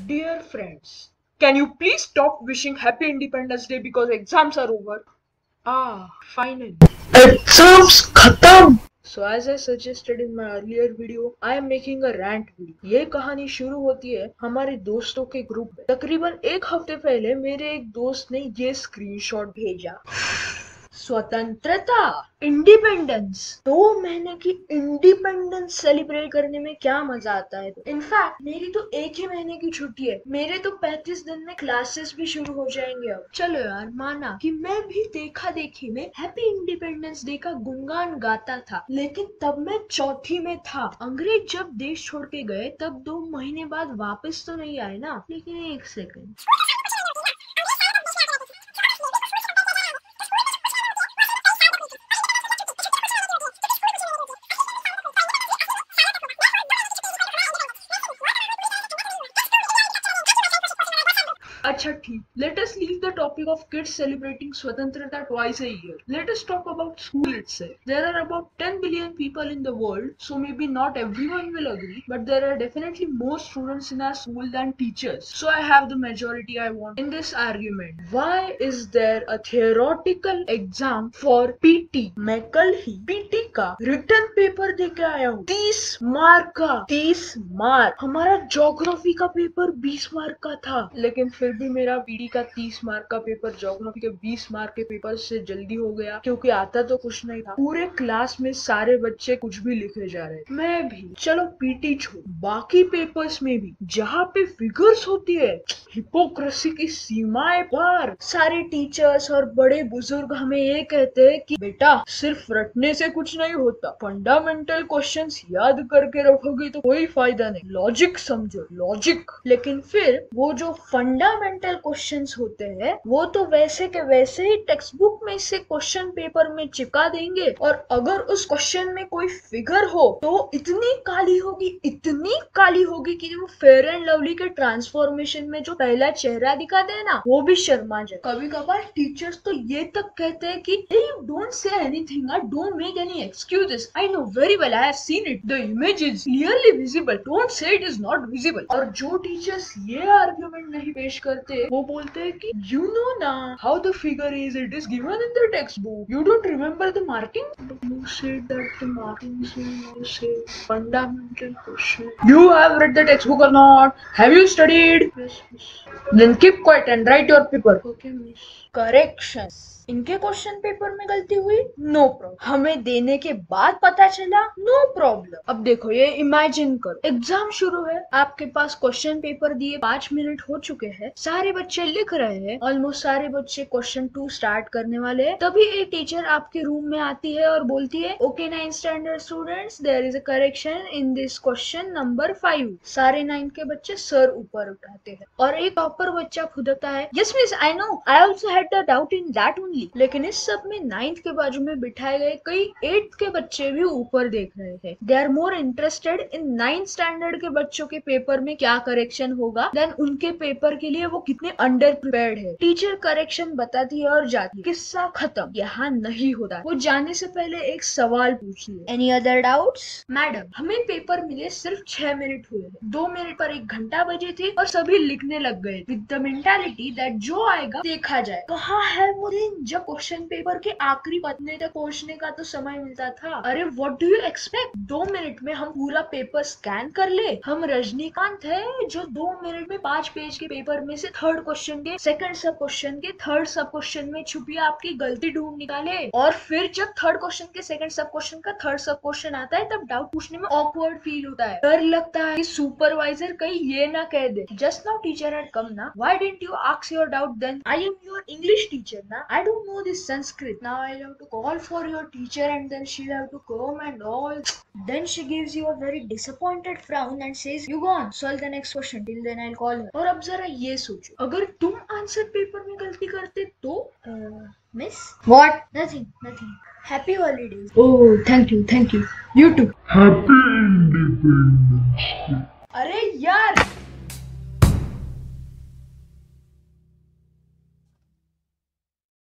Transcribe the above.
Dear friends, can you please stop wishing Happy Independence Day because exams are over? Finally. Exams खत्म। So as I suggested in my earlier video, I am making a rant video. ये कहानी शुरू होती है हमारे दोस्तों के group में। तकरीबन एक हफ्ते पहले मेरे एक दोस्त ने ये स्क्रीनशॉट भेजा। स्वतंत्रता, इंडिपेंडेंस, 2 महीने की इंडिपेंडेंस सेलिब्रेट करने में क्या मजा आता है। इनफैक्ट मेरी तो 1 ही महीने की छुट्टी है, मेरे तो 35 दिन में क्लासेस भी शुरू हो जाएंगे। अब चलो यार, माना कि मैं भी देखा देखी में हैप्पी इंडिपेंडेंस डे का गुणगान गाता था, लेकिन तब मैं चौथी में था। अंग्रेज जब देश छोड़ के गए तब 2 महीने बाद वापस तो नहीं आए ना। लेकिन एक सेकंड, अच्छा ठीक, let us leave the topic of kids celebrating Swatantrata twice a year. Let us talk about school itself. There are about 10 billion people in the world, so maybe not everyone will agree, but there are definitely more students in our school than teachers. So I have the majority I want in this argument. Why is there a theoretical exam for PT? मैं कल ही PT का return paper दे के आया हूँ। 30 mark का, 30 mark. हमारा geography का paper 20 mark का था, लेकिन फिर भी मेरा पीडी का 30 मार्क का पेपर ज्योग्राफी के 20 मार्क के पेपर से जल्दी हो गया, क्योंकि आता तो कुछ नहीं था। पूरे क्लास में सारे बच्चे कुछ भी लिखे जा रहे, मैं भी। चलो पीटी छोड़, बाकी पेपर्स में भी जहाँ पे फिगर्स होती है, हिपोक्रेसी की सीमाएं पार, सारे टीचर्स और बड़े बुजुर्ग हमें ये कहते हैं कि बेटा सिर्फ रटने से कुछ नहीं होता, फंडामेंटल क्वेश्चंस याद करके रखोगे तो कोई फायदा नहीं, लॉजिक समझो, लॉजिक। लेकिन फिर वो जो फंडामेंटल क्वेश्चंस होते हैं वो तो वैसे के वैसे ही टेक्स्ट बुक में से क्वेश्चन पेपर में चिपका देंगे, और अगर उस क्वेश्चन में कोई फिगर हो तो इतनी काली होगी, इतनी काली होगी कि वो फेयर एंड लवली के ट्रांसफॉर्मेशन में जो पहला चेहरा दिखाते हैं ना, वो भी शर्मा जाए। कभी कभार टीचर्स तो ये तक कहते हैं कि you don't say anything, don't make any excuses, I know very well, I have seen it, the image is clearly visible, don't say it is not visible. और जो टीचर्स ये आर्ग्यूमेंट नहीं पेश करते, वो बोलते हैं कि यू नो ना how the figure is, it is given in the text book, you don't remember the marking, you said that the marking is fundamental question, you have read the textbook or not, have you studied? Yes, miss. Then keep quiet and write your paper. Okay, miss. Corrections. इनके question paper में गलती हुई, no problem, हमें देने के बाद पता चला, नो प्रॉब्लम। अब देखो, ये इमेजिन करो, एग्जाम शुरू है, आपके पास क्वेश्चन पेपर दिए 5 मिनट हो चुके हैं, सारे बच्चे लिख रहे हैं, ऑलमोस्ट सारे बच्चे क्वेश्चन 2 स्टार्ट करने वाले हैं। तभी एक टीचर आपके रूम में आती है और बोलती है, okay 9th standard students, there is a correction in this question number 5। सारे 9th के बच्चे सर ऊपर उठाते हैं और एक टॉपर बच्चा फुदकता है, yes miss, I know, I also had the doubt in that only. लेकिन इस सब में 9th के बाजू में बिठाए गए कई 8th के बच्चे भी ऊपर देख रहे हैं। They are more interested in 9th standard के बच्चों के पेपर में क्या करेक्शन होगा देन उनके पेपर के लिए वो कितने अंडर प्रिपेयर्ड है। टीचर करेक्शन बताती है और जाती है, किस्सा खत्म। यहाँ नहीं होता, वो जाने से पहले एक सवाल पूछती है, एनी अदर डाउट्स? मैडम, हमें पेपर मिले सिर्फ 6 मिनट हुए हैं, 2 मिनट पर 1 घंटा बजे थे और सभी लिखने लग गए विद द मेंटालिटी दैट जो आएगा देखा जाए। कहाँ है वो दिन जब क्वेश्चन पेपर के आखिरी पन्ने तक पहुंचने का तो समय मिलता था? अरे what do you expect, 2 minute में हम पूरा पेपर स्कैन कर ले? हम रजनीकांत है जो 2 मिनट में 5 पेज के पेपर में से 3rd क्वेश्चन के, 2nd सब क्वेश्चन के 3rd सब क्वेश्चन में छुपी आपकी गलती ढूंढ निकाले, और फिर जब 3rd क्वेश्चन के 2nd सब क्वेश्चन का 3rd सब क्वेश्चन आता है तब डाउट पूछने में ऑकवर्ड फील होता है, डर लगता है कि सुपरवाइजर कहीं ये ना कह दे, just now teacher had come ना, why didn't you ask your doubt then? I am your English teacher ना, I don't know this Sanskrit. Now I'll have to call for your teacher and then she'll have to come and all. Then she gives you a very disappointed frown and says, you go on, solve the next question. Till then I'll call her. और अब जरा ये सोचो, अगर तुम answer paper में गलती करते तो? Miss? What? Nothing, nothing. Happy holidays. Oh, thank you, thank you. You too. Happy Independence Day. अरे यार